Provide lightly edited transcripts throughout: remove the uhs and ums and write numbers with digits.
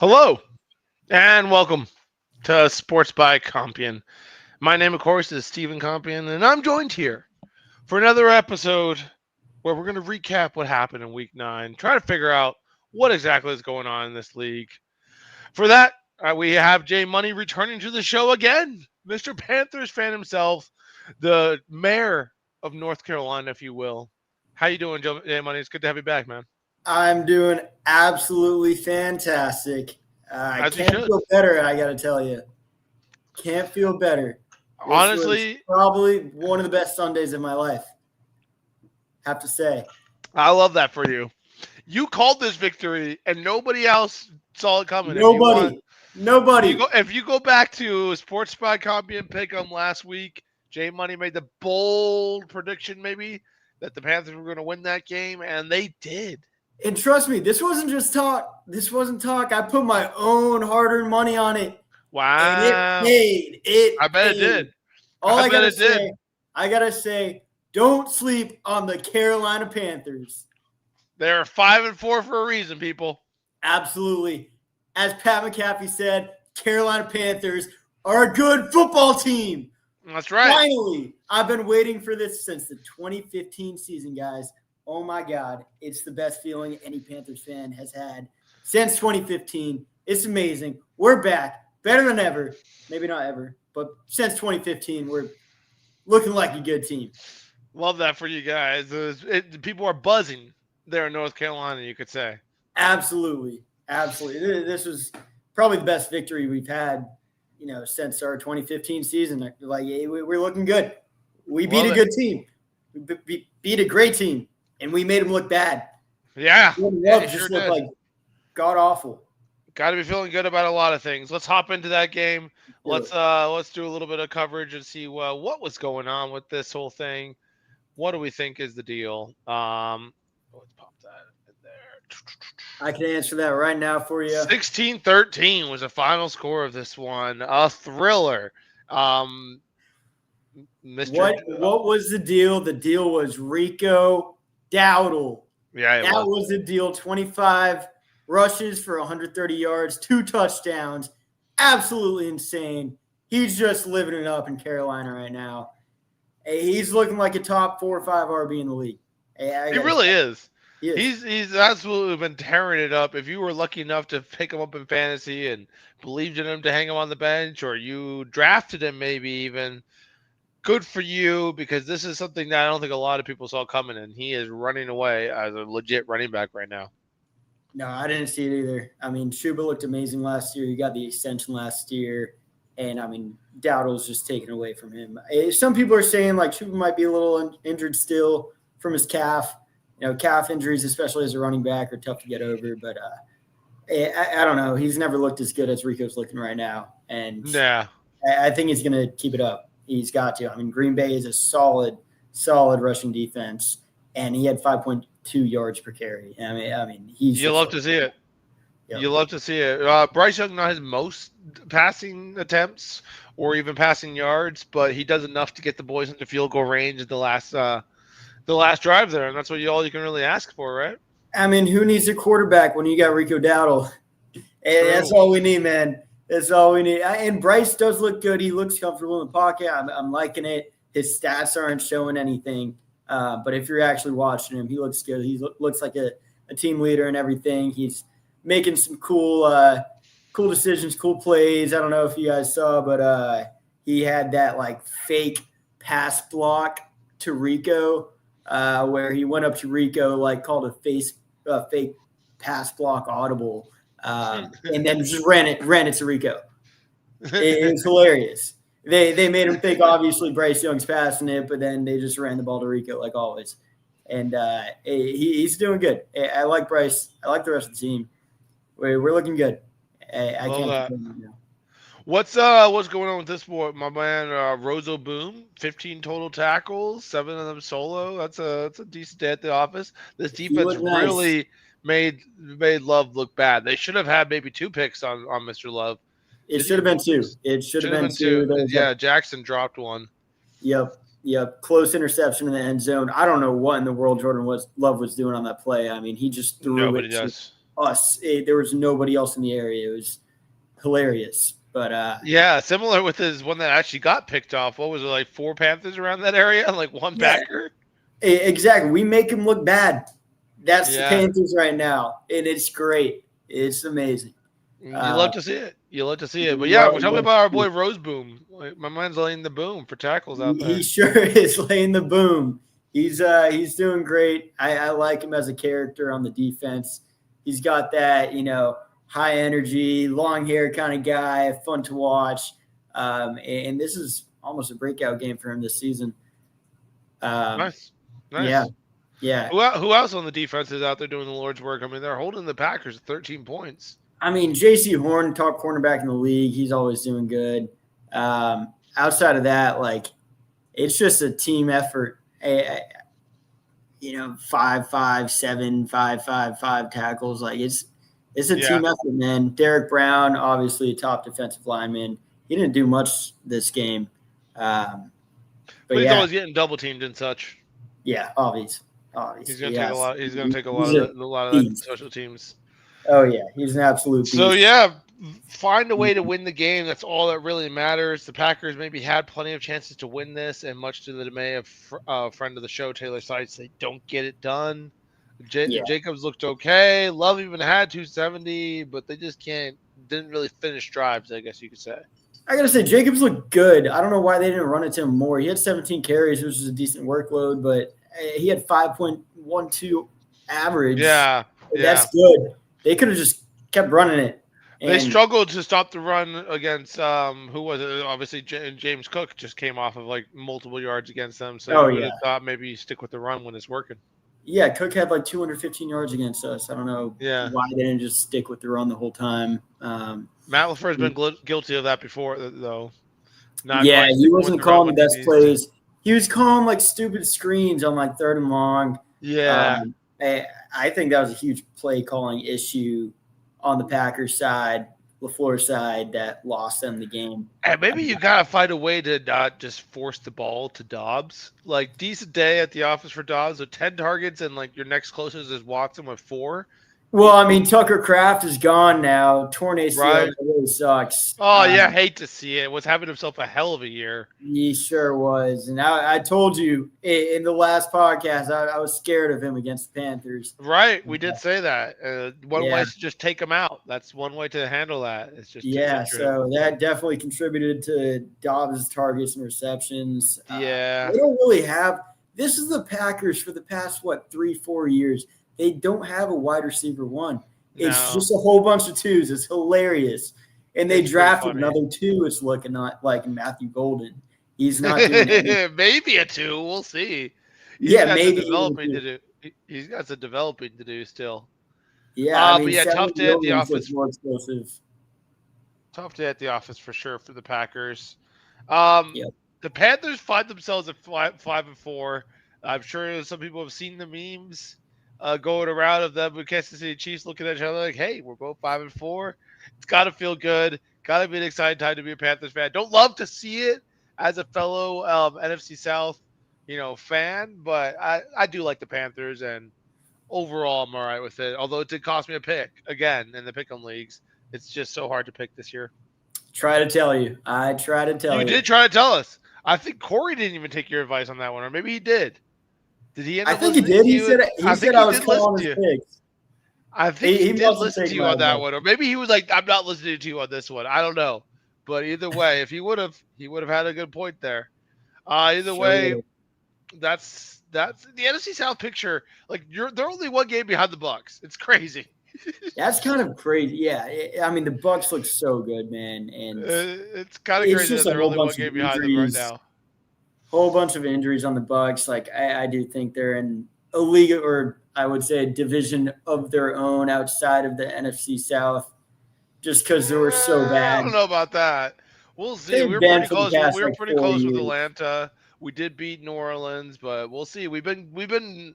Hello and welcome to Sports by Compian. My name, of course, is Stephen Compian, and I'm joined here for another episode where we're going to recap what happened in Week 9, try to figure out what exactly is going on in this league. For that, we have Jay Money returning to the show again, Mr. Panthers fan himself, the mayor of North Carolina, if you will. How you doing, Jay Money? It's good to have you back, man. I'm doing absolutely fantastic. I As you can't should. feel better, I got to tell you. Can't feel better. This Honestly, was probably one of the best Sundays of my life, have to say. I love that for you. You called this victory, and nobody else saw it coming. Nobody. If you go back to Sports by Copy and Pick'em last week, Jay Money made the bold prediction, maybe that the Panthers were going to win that game, and they did. And trust me, this wasn't just talk. This wasn't talk. I put my own hard-earned money on it. Wow! And it paid. I bet it did. I gotta say, don't sleep on the Carolina Panthers. They're 5-4 for a reason, people. Absolutely. As Pat McAfee said, Carolina Panthers are a good football team. That's right. Finally, I've been waiting for this since the 2015 season, guys. Oh, my God. It's the best feeling any Panthers fan has had since 2015. It's amazing. We're back. Better than ever. Maybe not ever, but since 2015, we're looking like a good team. Love that for you guys. People are buzzing there in North Carolina, you could say. Absolutely. This was probably the best victory we've had, since our 2015 season. Like, we're looking good. We beat a good team. We beat a great team, and we made them look bad. Yeah. Just looked like god awful. Got to be feeling good about a lot of things. Let's hop into that game. Let's do a little bit of coverage and see what was going on with this whole thing. What do we think is the deal? Let's pop that in there. I can answer that right now for you. 16-13 was the final score of this one. A thriller. What was the deal? The deal was Rico Dowdle. Yeah, that was the deal. 25 rushes for 130 yards, 2 touchdowns. Absolutely insane. He's just living it up in Carolina right now. He's looking like a top 4 or 5 RB in the league. He really is. He's absolutely been tearing it up. If you were lucky enough to pick him up in fantasy and believed in him to hang him on the bench, or you drafted him maybe even, good for you, because this is something that I don't think a lot of people saw coming, and he is running away as a legit running back right now. No, I didn't see it either. I mean, Schuba looked amazing last year. He got the extension last year. And, I mean, Dowdle's just taken away from him. Some people are saying, like, Schuba might be a little injured still from his calf. Calf injuries, especially as a running back, are tough to get over. But I don't know. He's never looked as good as Rico's looking right now. And yeah, I think he's going to keep it up. He's got to. I mean, Green Bay is a solid rushing defense. And he had 5.2 yards per carry. I mean, he's. You love to see it. Yep. You love to see it. Bryce Young not his most passing attempts or even passing yards, but he does enough to get the boys into field goal range at the last drive there, and that's all you can really ask for, right? I mean, who needs a quarterback when you got Rico Dowdle? That's all we need, man. That's all we need. And Bryce does look good. He looks comfortable in the pocket. I'm liking it. His stats aren't showing anything. But if you're actually watching him, he looks good. He looks like a team leader and everything. He's making some cool decisions, cool plays. I don't know if you guys saw, but he had that like fake pass block to Rico where he went up to Rico, like called a fake pass block audible, and then just ran it to Rico. It was hilarious. They made him think obviously Bryce Young's passing it, but then they just ran the ball to Rico like always. And he's doing good. I like Bryce. I like the rest of the team. We're looking good. I can't complain now. What's going on with this boy, my man? Rozo Boom, 15 total tackles, 7 of them solo. That's a decent day at the office. This defense really made Love look bad. They should have had maybe 2 picks on Mr. Love. It should have been 2. It should have been 2. Yeah, Jackson dropped one. Yep. Close interception in the end zone. I don't know what in the world Jordan Love was doing on that play. I mean, he just threw us. There was nobody else in the area. It was hilarious. But yeah, similar with his one that actually got picked off. What was it, like 4 Panthers around that area and like 1 yeah, Packer? exactly. We make them look bad. That's the Yeah. Panthers right now, and it's great. It's amazing. You love to see it. You love to see it. But you yeah, love- we're talking about our boy Roseboom. Like, my mind's laying the boom for tackles out there. He sure is laying the boom. He's doing great. I like him as a character on the defense. He's got that, high energy, long hair kind of guy, fun to watch. And this is almost a breakout game for him this season. Nice. Yeah. Who else on the defense is out there doing the Lord's work? I mean, they're holding the Packers at 13 points. I mean, J.C. Horn, top cornerback in the league. He's always doing good. Outside of that, it's just a team effort. 5-5-7, 5-5-5 tackles. It's a team effort, man. Derek Brown, obviously a top defensive lineman. He didn't do much this game. But he's always getting double teamed and such. Yeah, obvious. He's going to take a lot. He's going to take a lot of the special teams. Oh yeah, he's an absolute beast. So yeah, find a way to win the game. That's all that really matters. The Packers maybe had plenty of chances to win this, and much to the dismay of friend of the show, Taylor Seitz, they don't get it done. Jacobs looked okay. Love even had 270, but they just didn't really finish drives, I guess you could say. I got to say, Jacobs looked good. I don't know why they didn't run it to him more. He had 17 carries, which was a decent workload, but he had 5.12 average. Yeah. That's good. They could have just kept running it. They struggled to stop the run against who was it? Obviously, James Cook just came off of multiple yards against them. So I would have thought maybe you stick with the run when it's working. Yeah, Cook had 215 yards against us. I don't know why they didn't just stick with the run the whole time. Matt LaFleur's been guilty of that before, though. He wasn't calling the best plays. He was calling stupid screens on 3rd and long. Yeah. I think that was a huge play calling issue on the Packers side, LaFleur's side, that lost them the game. And maybe you got to find a way to not just force the ball to Dobbs. Decent day at the office for Dobbs with 10 targets, and your next closest is Watson with 4. Well, I mean, Tucker Kraft is gone now. Torn ACL really sucks. Oh, yeah, hate to see it. Was having himself a hell of a year. He sure was. And I told you in the last podcast, I was scared of him against the Panthers. Right. We did say that. One way is to just take him out. That's one way to handle that. It's just so that definitely contributed to Dobbs' targets and receptions. Yeah. They don't really have – this is the Packers for the past, 3-4 years. They don't have a wide receiver one. It's just a whole bunch of twos. It's hilarious. And they drafted another 2. It's looking like Matthew Golden. He's not doing it. Maybe a 2. We'll see. Maybe. He's got some developing to do still. Yeah. Tough day at the office. More explosive. Tough day at the office for sure for the Packers. The Panthers find themselves at 5-4. I'm sure some people have seen the memes. Going around of them with Kansas City Chiefs looking at each other like, hey, we're both 5-4. It's got to feel good. Got to be an exciting time to be a Panthers fan. Don't love to see it as a fellow NFC South, fan, but I do like the Panthers, and overall I'm all right with it. Although it did cost me a pick again in the pick'em leagues. It's just so hard to pick this year. Try to tell you. I try to tell you. You did try to tell us. I think Corey didn't even take your advice on that one, or maybe he did. Did he? I think he did. He said I was calling his picks. I think he did listen to you on that one, or maybe he was like, "I'm not listening to you on this one." I don't know, but either way, if he would have had a good point there. Either way, that's the NFC South picture. They're only one game behind the Bucs. It's crazy. That's kind of crazy. Yeah, I mean the Bucs look so good, man, and it's kind of crazy that they're only one game behind them right now. Whole bunch of injuries on the Bucs. I do think they're in a league, or I would say a division of their own outside of the NFC South, just because they were so bad. I don't know about that. We'll see. We were pretty close. We were pretty close with Atlanta. We did beat New Orleans, but we'll see. We've been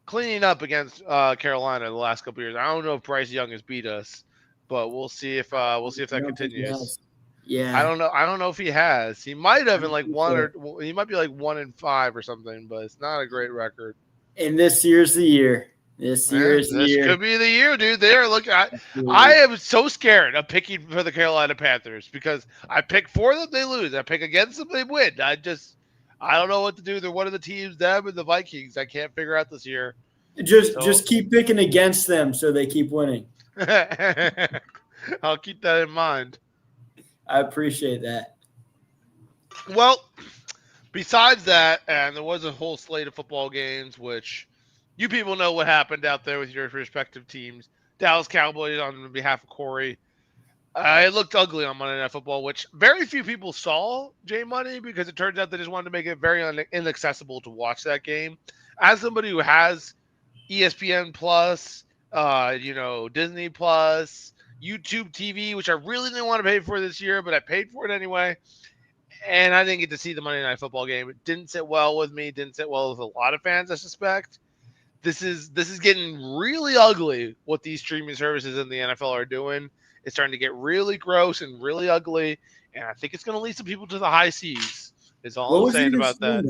cleaning up against Carolina the last couple of years. I don't know if Bryce Young has beat us, but we'll see if that continues. Yeah, I don't know if he has. He might have in he might be 1-5 or something, but it's not a great record. And this year's the year. This year is the This year. could be the year, dude. There, look, I Absolutely. am so scared of picking for the Carolina Panthers because I pick for them, they lose. I pick against them, they win. I don't know what to do. They're one of the teams, them and the Vikings. I can't figure out this year. So Just keep picking against them so they keep winning. I'll keep that in mind. I appreciate that. Well, besides that, and there was a whole slate of football games, which you people know what happened out there with your respective teams. Dallas Cowboys on behalf of Corey. It looked ugly on Monday Night Football, which very few people saw, J Money, because it turns out they just wanted to make it very inaccessible to watch that game. As somebody who has ESPN Plus, Disney Plus, YouTube TV, which I really didn't want to pay for this year, but I paid for it anyway. And I didn't get to see the Monday Night Football game. It didn't sit well with me. Didn't sit well with a lot of fans, I suspect. This is getting really ugly. What these streaming services in the NFL are doing, it's starting to get really gross and really ugly. And I think it's going to lead some people to the high seas. Is all I'm saying about that.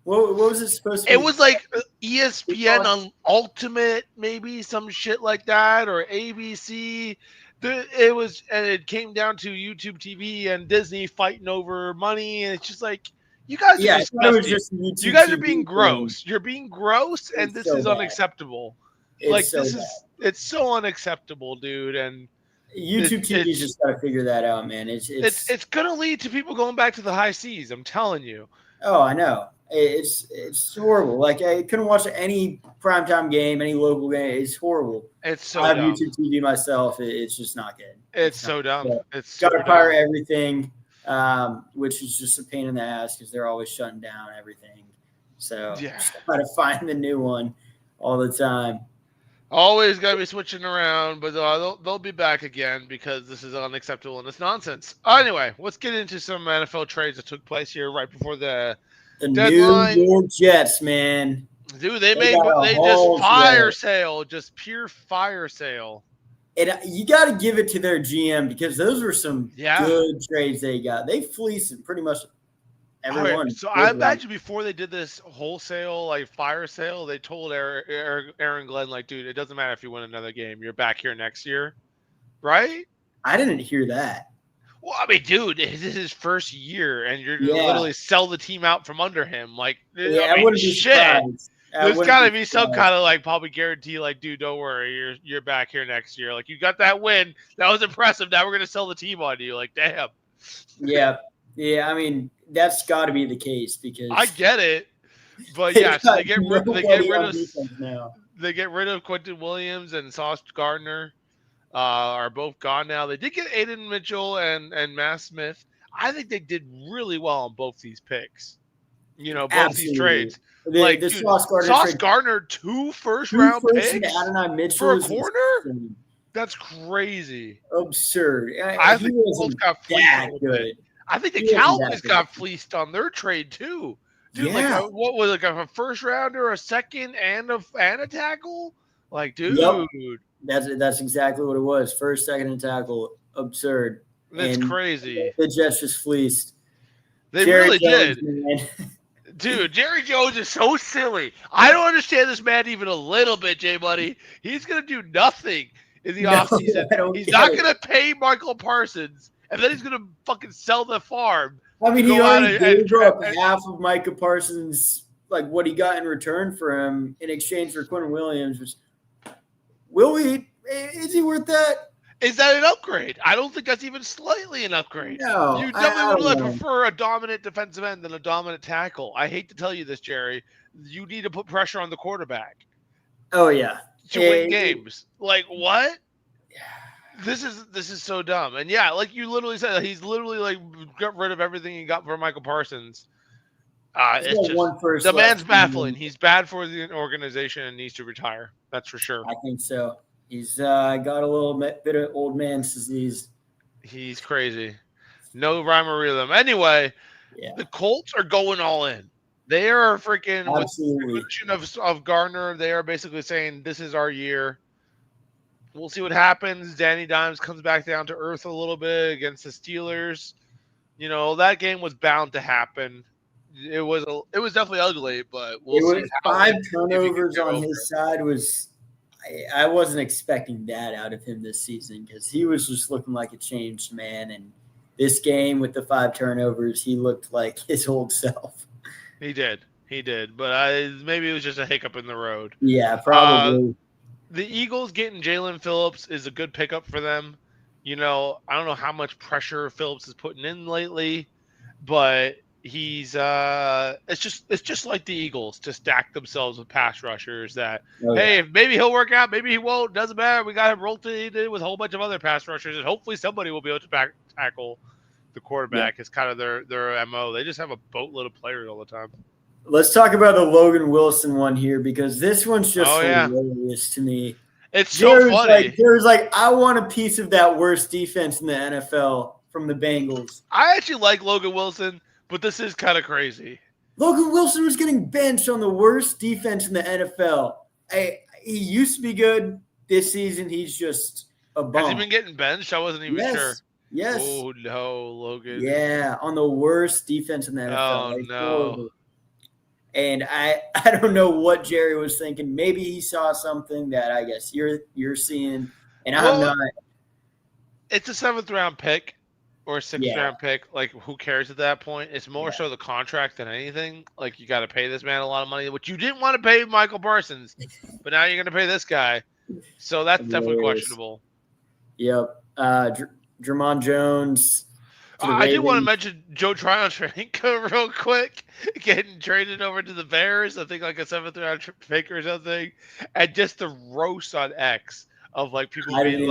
What was it supposed to be? It was like ESPN on Ultimate, maybe some shit like that, or ABC. It came down to YouTube TV and Disney fighting over money, and it's just like, you guys are disgusting. You guys are being gross. You're being gross, and this is unacceptable. It's so unacceptable, dude. And YouTube TV's just got to figure that out, man. It's gonna lead to people going back to the high seas. I'm telling you. Oh, I know. It's horrible. Like, I couldn't watch any primetime game, any local game. It's horrible. It's so I have dumb. YouTube TV myself. It's just not good. It's so dumb. It's got to pirate everything, which is just a pain in the ass because they're always shutting down everything. So just got to find the new one all the time. Always got to be switching around, but they'll be back again because this is unacceptable and it's nonsense. Anyway, let's get into some NFL trades that took place here right before the deadline. New York Jets, man. Dude, they just fire sale, just pure fire sale. And you got to give it to their GM because those were some good trades they got. They fleeced pretty much everyone. Right, so I imagine before they did this wholesale fire sale, they told Aaron Glenn, like, dude, it doesn't matter if you win another game, you're back here next year, right? I didn't hear that. Well, I mean, dude, this is his first year, and you're gonna literally sell the team out from under him. Like, I wouldn't be surprised. There's got to be some kind of probably guarantee, dude, don't worry, you're back here next year. Like, you got that win, that was impressive. Now we're gonna sell the team on you. Like, damn. Yeah. I mean, that's got to be the case because I get it, but so they get rid of Quentin Williams and Sauce Gardner. Are both gone now. They did get Aiden Mitchell and Matt Smith. I think they did really well on both these picks. Both these trades. Sauce Gardner, 2 first-round picks for a corner? That's crazy. Absurd. I think both got fleeced. Good. I think the Cowboys got fleeced on their trade too. Dude, what was it, a first rounder, a second, and a tackle? Like, dude. Yep. That's exactly what it was. First, second, and tackle. Absurd. That's crazy. The Jets just fleeced. They really did. Dude, Jerry Jones is so silly. I don't understand this man even a little bit, J Buddy. He's going to do nothing in the offseason. He's not going to pay Michael Parsons, and then he's going to fucking sell the farm. I mean, he already gave up half of Micah Parsons, what he got in return for him in exchange for Quentin Williams. Is he worth that? Is that an upgrade? I don't think that's even slightly an upgrade. No. You definitely would prefer a dominant defensive end than a dominant tackle. I hate to tell you this, Jerry. You need to put pressure on the quarterback. Oh, yeah. To win games. Like, what? This is so dumb. And like you literally said, he's literally got rid of everything he got for Michael Parsons. It's just the man's baffling. He's bad for the organization and needs to retire. That's for sure. I think so. He's got a little bit of old man's disease. He's crazy. No rhyme or rhythm. Anyway, the Colts are going all in. They are freaking with the production of Gardner. They are basically saying this is our year. We'll see what happens. Danny Dimes comes back down to earth a little bit against the Steelers. That game was bound to happen. It was definitely ugly, but we'll see. 5 turnovers on his side was I wasn't expecting that out of him this season because he was just looking like a changed man. And this game with the 5 turnovers, he looked like his old self. He did. But maybe it was just a hiccup in the road. Yeah, probably. The Eagles getting Jalen Phillips is a good pickup for them. I don't know how much pressure Phillips is putting in lately, but he's it's just like the Eagles to stack themselves with pass rushers that maybe he'll work out, maybe he won't, doesn't matter. We got him rotated with a whole bunch of other pass rushers, and hopefully somebody will be able to tackle the quarterback. It's kind of their MO. They just have a boatload of players all the time. Let's talk about the Logan Wilson one here because this one's just hilarious to me. It's so funny. There's I want a piece of that worst defense in the NFL from the Bengals. I actually like Logan Wilson, but this is kind of crazy. Logan Wilson was getting benched on the worst defense in the NFL. He used to be good. This season, he's just a bum. Has he been getting benched? I wasn't even sure. Yes. Oh, no, Logan. Yeah, on the worst defense in the NFL. Oh, no. Horrible. And I don't know what Jerry was thinking. Maybe he saw something that I guess you're seeing, and I'm not. It's a 7th-round pick or a 6th-round pick. Who cares at that point? It's more so the contract than anything. You got to pay this man a lot of money, which you didn't want to pay Michael Parsons, but now you're going to pay this guy. So that's definitely questionable. Yep. Drummond Jones. I did want to mention Joe Tryon-Shoyinka real quick, getting traded over to the Bears. I think a 7th-round pick or something, and just the roast on X of people being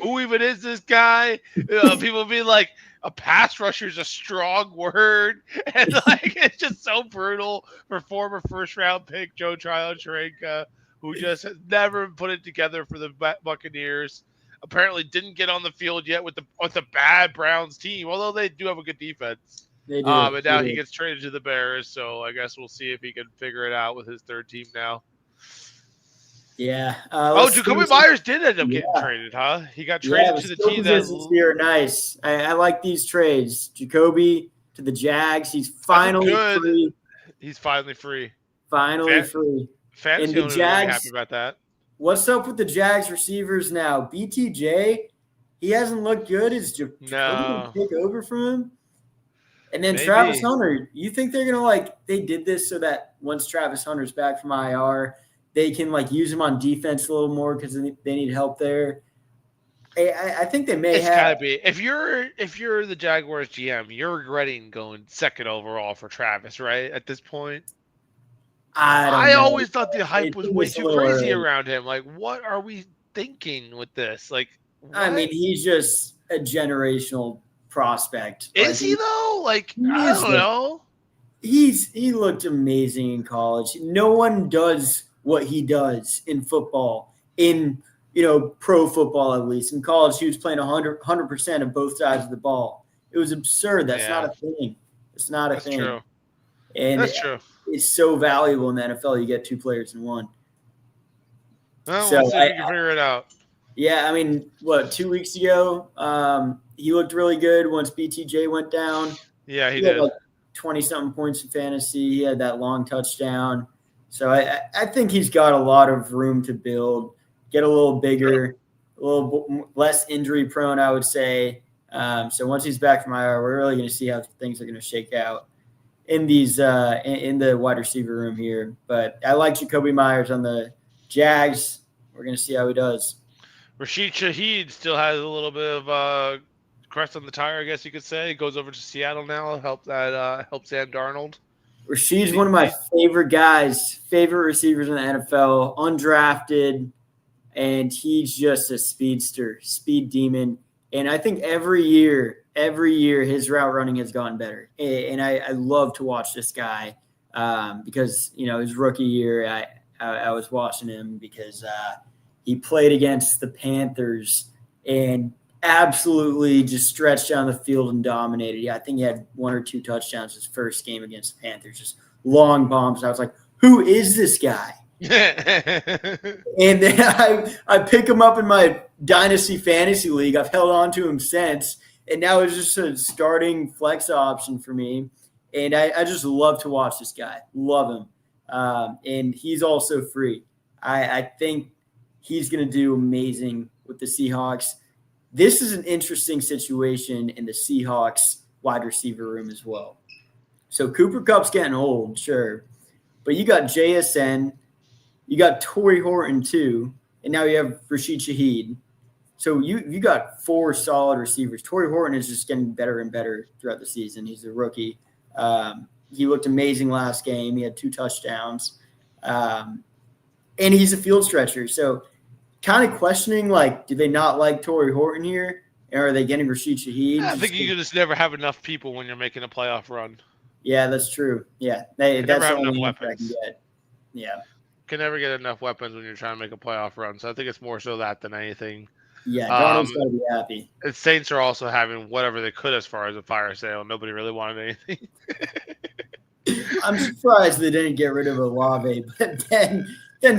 "Who even is this guy?" People being like, "A pass rusher is a strong word," and it's just so brutal for former 1st-round pick Joe Tryon-Shoyinka, who just has never put it together for the Buccaneers. Apparently didn't get on the field yet with the bad Browns team, although they do have a good defense. They do. And now he gets traded to the Bears, so I guess we'll see if he can figure it out with his 3rd team now. Yeah. Jacoby Myers did end up getting traded, huh? He got traded to the team that here. Nice. I like these trades. Jacoby to the Jags. He's finally free. He's finally free. Free. Fantasy owners are really happy about that. What's up with the Jags receivers now? BTJ, he hasn't looked good. Is Jacoby going to take over from him? And then Travis Hunter, you think they're going to they did this so that once Travis Hunter's back from IR, they can use him on defense a little more because they need help there. I think they may have. It's gotta be. If you're the Jaguars GM, you're regretting going 2nd overall for Travis, right? At this point. I always thought the hype was way too crazy around him. What are we thinking with this? I mean, he's just a generational prospect. Is he though? I don't know. He looked amazing in college. No one does what he does in football, in pro football at least. In college, he was playing 100% of both sides of the ball. It was absurd. That's not a thing. It's not a thing. True. And that's true. It's so valuable in the NFL. You get 2 players in one. Well, we'll see if we can figure it out. Yeah, I mean, 2 weeks ago, he looked really good once BTJ went down. Yeah, he did. 20-something points in fantasy. He had that long touchdown. So I think he's got a lot of room to build, get a little bigger, a little less injury prone, I would say. So once he's back from IR, we're really going to see how things are going to shake out in these in the wide receiver room here. But I like Jacoby Myers on the Jags. We're going to see how he does. Rashid Shaheed still has a little bit of crest on the tire, I guess you could say. He goes over to Seattle now, help Sam Darnold. Rashid's one of my favorite receivers in the NFL, undrafted, and he's just a speedster, speed demon. And I think every year his route running has gotten better. And I love to watch this guy because, his rookie year, I was watching him because he played against the Panthers and absolutely just stretched down the field and dominated. Yeah, I think he had 1 or 2 touchdowns his first game against the Panthers, just long bombs. And I was like, who is this guy? And then I pick him up in my Dynasty Fantasy League. I've held on to him since. And now it's just a starting flex option for me. And I just love to watch this guy. Love him. And he's also free. I think he's going to do amazing with the Seahawks. This is an interesting situation in the Seahawks wide receiver room as well. So Cooper Kupp's getting old, sure. But you got JSN, you got Torrey Horton too, and now you have Rashid Shaheed. So you got 4 solid receivers. Torrey Horton is just getting better and better throughout the season. He's a rookie. He looked amazing last game. He had 2 touchdowns. And he's a field stretcher. So kind of questioning, like, do they not like Torrey Horton here? Or are they getting Rashid Shaheed? I think you just never have enough people when you're making a playoff run. Yeah, that's true. Yeah, Never that's have the enough only answer I weapons. can get. Yeah. Can never get enough weapons when you're trying to make a playoff run. So I think it's more so that than anything. Yeah, Darnold's got to be happy. The Saints are also having whatever they could as far as a fire sale. Nobody really wanted anything. I'm surprised they didn't get rid of Olave, but then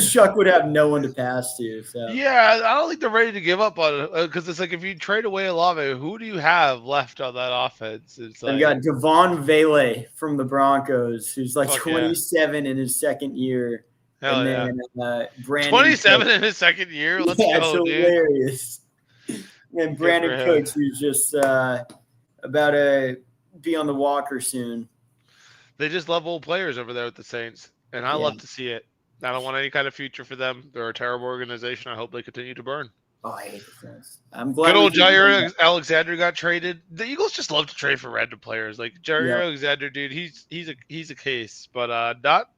Shuck would have no one to pass to. So Yeah, I don't think they're ready to give up on it because it's like if you trade away Olave, who do you have left on that offense? It's like you got Devon Vele from the Broncos, who's like Fuck 27 in his second year. Hell and yeah. then Brandon 27 Cooks. in his second year? Let's Yeah, go, it's dude. hilarious. And Brandon him. Cooks, who's just about to be on the walker soon. They just love old players over there with the Saints, and I love to see it. I don't want any kind of future for them. They're a terrible organization. I hope they continue to burn. Oh, I hate the Saints. I'm glad. Good old Jair Alexander got traded. The Eagles just love to trade for random players. Like Jair Alexander, dude, he's a case, but not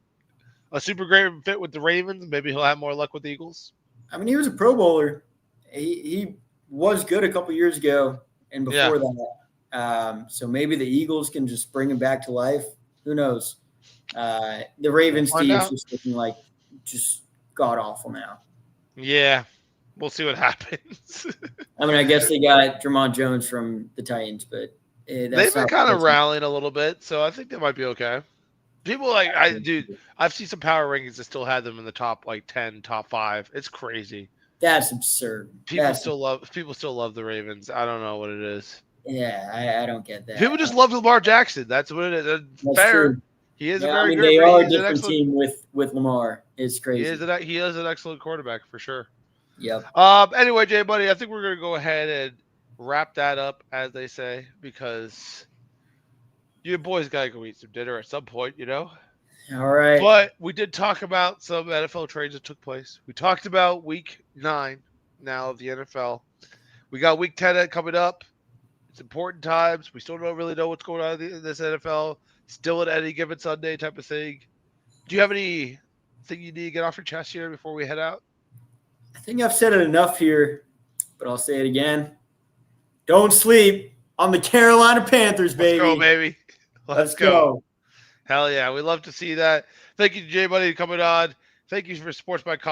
a super great fit with the Ravens. Maybe he'll have more luck with the Eagles. I mean, he was a Pro Bowler. He was good a couple years ago and before that. So maybe the Eagles can just bring him back to life. Who knows? The Ravens team is just looking like just god awful now. Yeah, we'll see what happens. I mean, I guess they got Jermon Jones from the Titans, but they've been kind of rallying a little bit, so I think they might be okay. People I've seen some power rankings that still had them in the top 10, top 5. It's crazy. That's absurd. People still love the Ravens. I don't know what it is. Yeah, I don't get that. People just love Lamar Jackson. That's what it is. That's fair. True. He is a very good. They are a different team with Lamar. It's crazy. He is an excellent quarterback for sure. Yep. Anyway, Jay, buddy, I think we're gonna go ahead and wrap that up, as they say, because you boys gotta go eat some dinner at some point, you know. All right. But we did talk about some NFL trades that took place. We talked about Week 9 now of the NFL. We got Week 10 coming up. It's important times. We still don't really know what's going on in this NFL. Still at any given Sunday type of thing. Do you have anything you need to get off your chest here before we head out? I think I've said it enough here, but I'll say it again. Don't sleep on the Carolina Panthers, baby. Let's go, baby. Let's go. Hell yeah. We love to see that. Thank you, Jay, buddy, for coming on. Thank you for Sports by Compian.